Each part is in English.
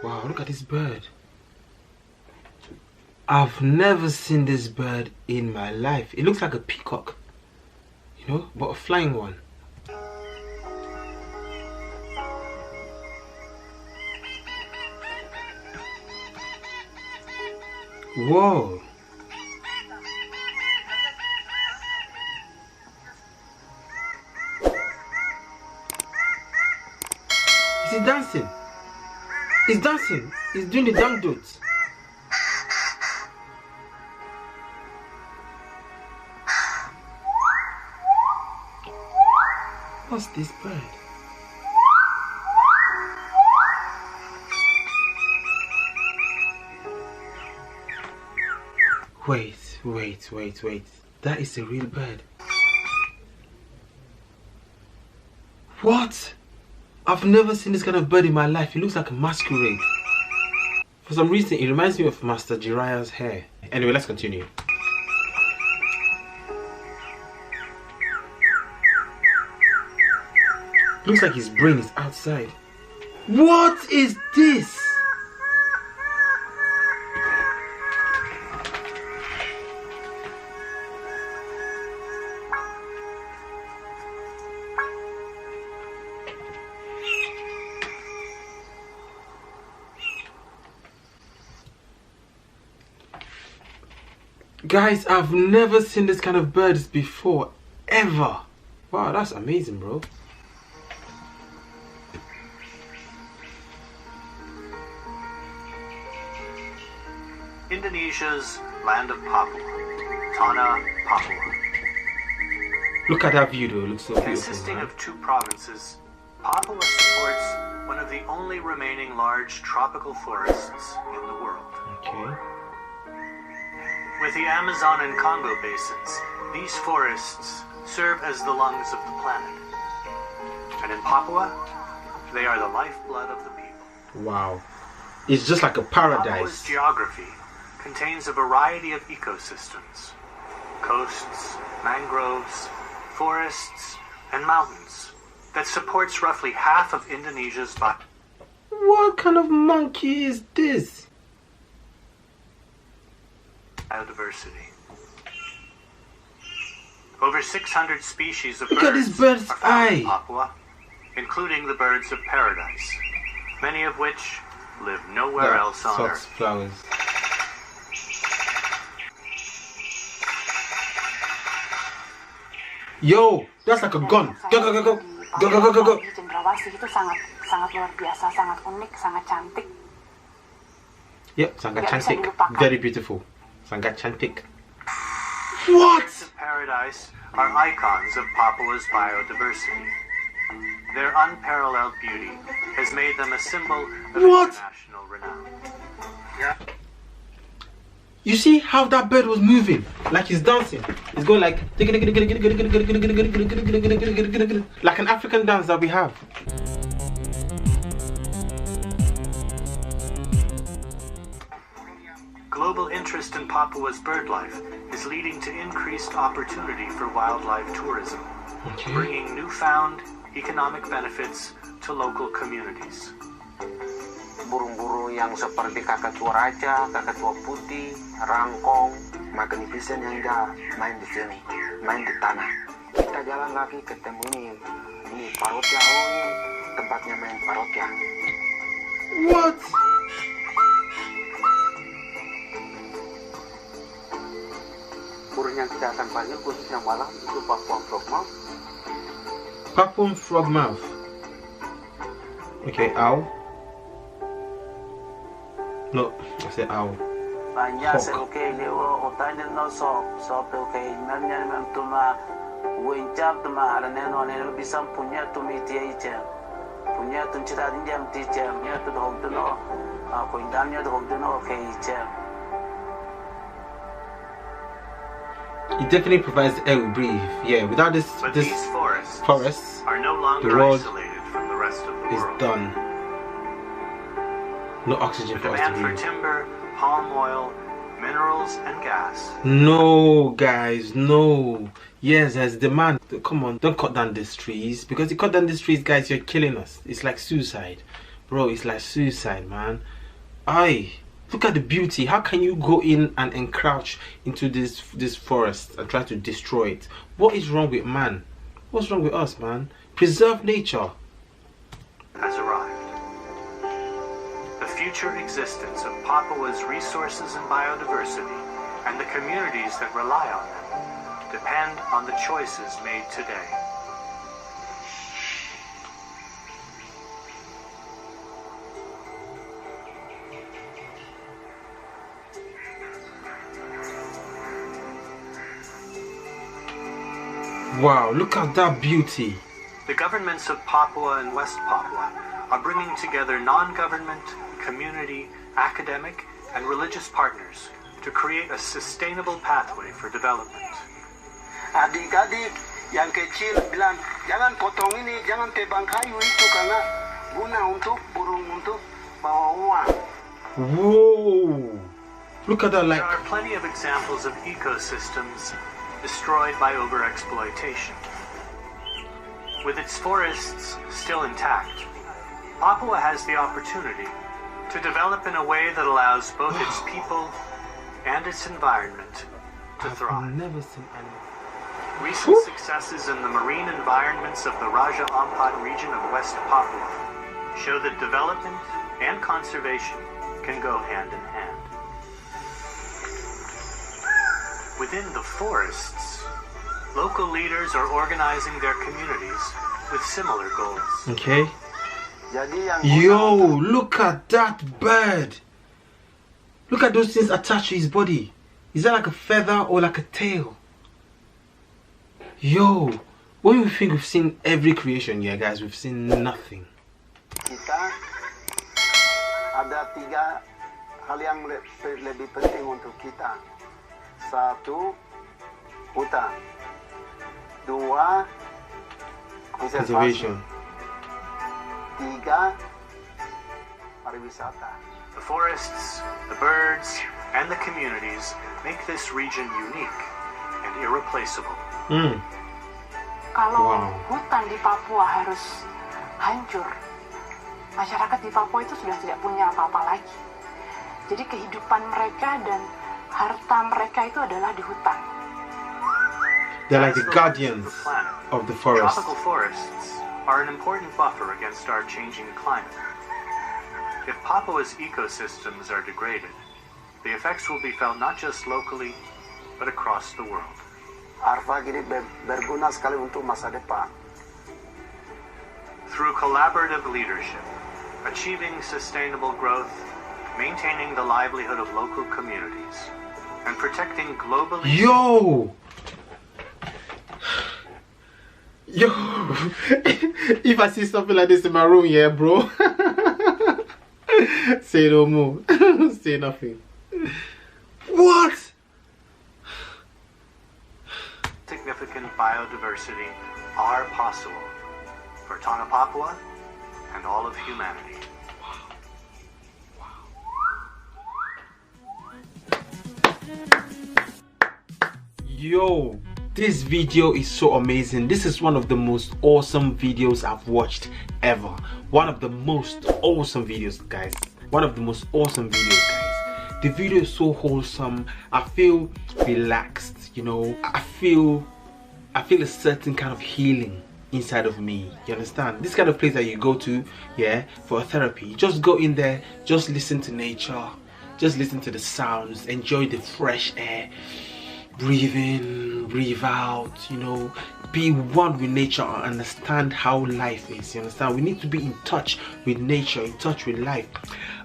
Wow, look at this bird. I've never seen this bird in my life. It looks like a peacock, you know, but a flying one. Whoa. Is he dancing? He's dancing. He's doing the damn dots. What's this bird? Wait. That is a real bird. What? I've never seen this kind of bird in my life. It looks like a masquerade. For some reason, it reminds me of Master Jiraiya's hair. Anyway, let's continue. Looks like his brain is outside. What is this? Guys, I've never seen this kind of birds before, ever. Wow, that's amazing, bro. Indonesia's land of Papua, Tanah, Papua. Look at that view though, it looks so beautiful. Consisting of 2 provinces, Papua supports one of the only remaining large tropical forests in the world. Okay. With the Amazon and Congo basins, these forests serve as the lungs of the planet. And in Papua, they are the lifeblood of the people. Wow. It's just like a paradise. Papua's geography contains a variety of ecosystems: coasts, mangroves, forests, and mountains that supports roughly half of Indonesia's What kind of monkey is this? biodiversity. Over 600 species of Look at this bird's are found in eye. Papua, including the birds of paradise, many of which live nowhere else on Socks, Earth. flowers. Yo, that's like a gun. Go. Cendrawasih itu sangat luar biasa, sangat unik, sangat cantik. Yep, sangat cantik. Very beautiful. Sangat cantik. What? Birds of paradise are icons of Papua's biodiversity. Their unparalleled beauty has made them a symbol of international renown. Yeah. You see how that bird was moving? Like he's dancing. He's going like an African dance that we have. Global interest in Papua's bird life is leading to increased opportunity for wildlife tourism, bringing newfound economic benefits to local communities. Burung-burung yang seperti kakatua raja, kakatua putih, rangkong, magnificent yang dah main di sini, main di tanah. Kita jalan lagi ketemu ini parotia, ini tempatnya main parotia. What? Burung yang kita akan panggil khusus yang malam itu Papuan frogmouth. Papuan frogmouth. Okay, owl. No, I said owl. Banyak sekali lewa otak dan no sop okay. Namanya memang tuma wincap tuma ada neno bisa punya tumi dia ijem. Punya tu cerita dia mesti ijem. Punya tu dong tu no. Kuindamnya dong tu no okay ijem. It definitely provides the air we breathe. Yeah, without this These forests are no longer the world isolated from the rest of the is world. done. No oxygen The for us to demand for breathe. timber, palm oil, minerals, and gas. No, guys, no. Yes, there's demand. Come on, don't cut down these trees. Because you cut down these trees, guys, you're killing us. It's like suicide. bro, it's like suicide, man. Look at the beauty. How can you go in and encroach into this forest and try to destroy it? What is wrong with man? What's wrong with us, man? Preserve nature. Has arrived. The future existence of Papua's resources and biodiversity and the communities that rely on them depend on the choices made today. Wow, look at that beauty. The governments of Papua and West Papua are bringing together non-government, community, academic, and religious partners to create a sustainable pathway for development. Adik-adik yang kecil bilang, jangan potong ini, jangan tebang kayu itu karena guna untuk burung untuk bawa uang. Whoa! Look at that, like... There are plenty of examples of ecosystems destroyed by overexploitation. With its forests still intact, Papua has the opportunity to develop in a way that allows both its people and its environment to thrive. I've never seen anything. Recent successes in the marine environments of the Raja Ampat region of West Papua show that development and conservation can go hand in hand. Within the forests, local leaders are organizing their communities with similar goals. Okay. Yo, look at that bird. Look at those things attached to his body. Is that like a feather or like a tail? Yo, when we think we've seen every creation, yeah guys, we've seen nothing. Kita ada 3 hal yang lebih penting untuk kita. 1, hutan. 2, konservasi. 3, pariwisata. The forests, the birds, and the communities make this region unique and irreplaceable. Kalau hutan di Papua harus hancur, masyarakat di Papua itu sudah tidak punya apa-apa lagi. Jadi kehidupan mereka dan harta mereka itu adalah di hutan. They're like the guardians of the forest. Tropical forests are an important buffer against our changing climate. If Papua's ecosystems are degraded, the effects will be felt not just locally, but across the world. Arfa ini berguna sekali untuk masa depan. Through collaborative leadership, achieving sustainable growth, maintaining the livelihood of local communities, and protecting globally... Yo! If I see something like this in my room, yeah, bro. Say no more. Say nothing. What? Significant biodiversity are possible for Tanah Papua and all of humanity. Yo, this video is so amazing. This is one of the most awesome videos I've watched ever. One of the most awesome videos, guys. One of the most awesome videos, guys. The video is so wholesome. I feel relaxed, you know. I feel a certain kind of healing inside of me. You understand? This kind of place that you go to, yeah, for a therapy. Just go in there, just listen to nature, just listen to the sounds, enjoy the fresh air. Breathe in, breathe out, you know, be one with nature and understand how life is. You understand? We need to be in touch with nature, in touch with life.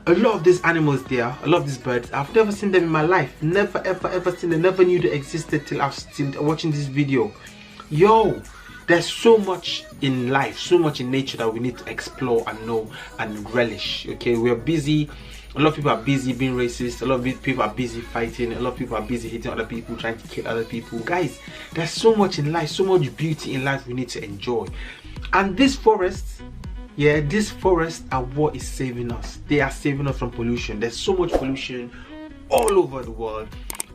A lot of these animals there, a lot of these birds, I've never seen them in my life. Never ever seen them, never knew they existed till watching this video. Yo, there's so much in life, so much in nature that we need to explore and know and relish. Okay, we're busy. A lot of people are busy being racist. A lot of people are busy fighting. A lot of people are busy hitting other people, trying to kill other people. Guys, there's so much in life, so much beauty in life we need to enjoy. And these forests, yeah, these forests are what is saving us. They are saving us from pollution. There's so much pollution all over the world.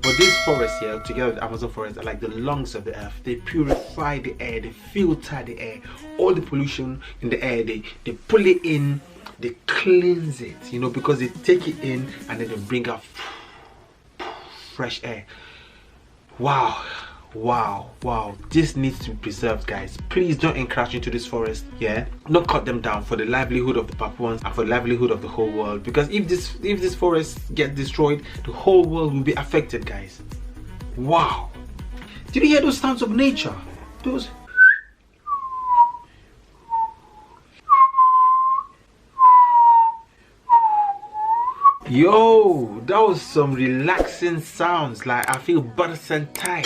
But these forests here, together with the Amazon forest, are like the lungs of the earth. They purify the air, they filter the air, all the pollution in the air, they pull it in, they cleanse it, you know, because they take it in and then they bring out fresh air. Wow, wow, wow. This needs to be preserved, guys. Please don't encroach into this forest. Yeah, don't cut them down for the livelihood of the Papuans and for the livelihood of the whole world, because if this forest get destroyed, the whole world will be affected, guys. Wow. Did you hear those sounds of nature? Those. Yo, that was some relaxing sounds. Like I feel barasantai,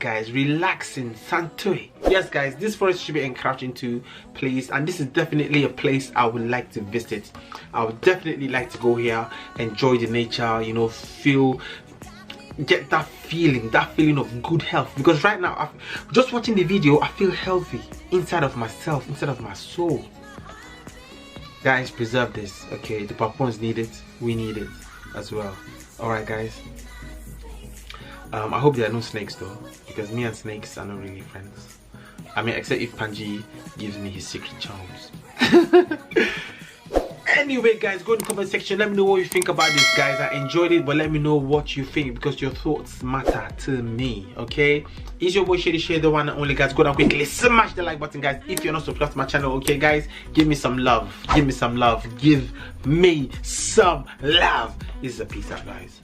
guys, relaxing, santoi. Yes, guys, this forest should be encouraged into place, and this is definitely a place I would like to visit. I would definitely like to go here, enjoy the nature, you know, get that feeling of good health. Because right now, just watching the video, I feel healthy inside of myself, inside of my soul. Guys, preserve this, okay? The Papuans need it, we need it as well. Alright, guys. I hope there are no snakes though, because me and snakes are not really friends. I mean, except if Panji gives me his secret charms. Anyway, guys, go in the comment section. Let me know what you think about this, guys. I enjoyed it, but let me know what you think, because your thoughts matter to me, okay? It's your boy Shady, the one and only, guys. Go down quickly, smash the like button, guys, if you're not subscribed to my channel, okay, guys? Give me some love. Give me some love. Give me some love. This is a peace out, guys.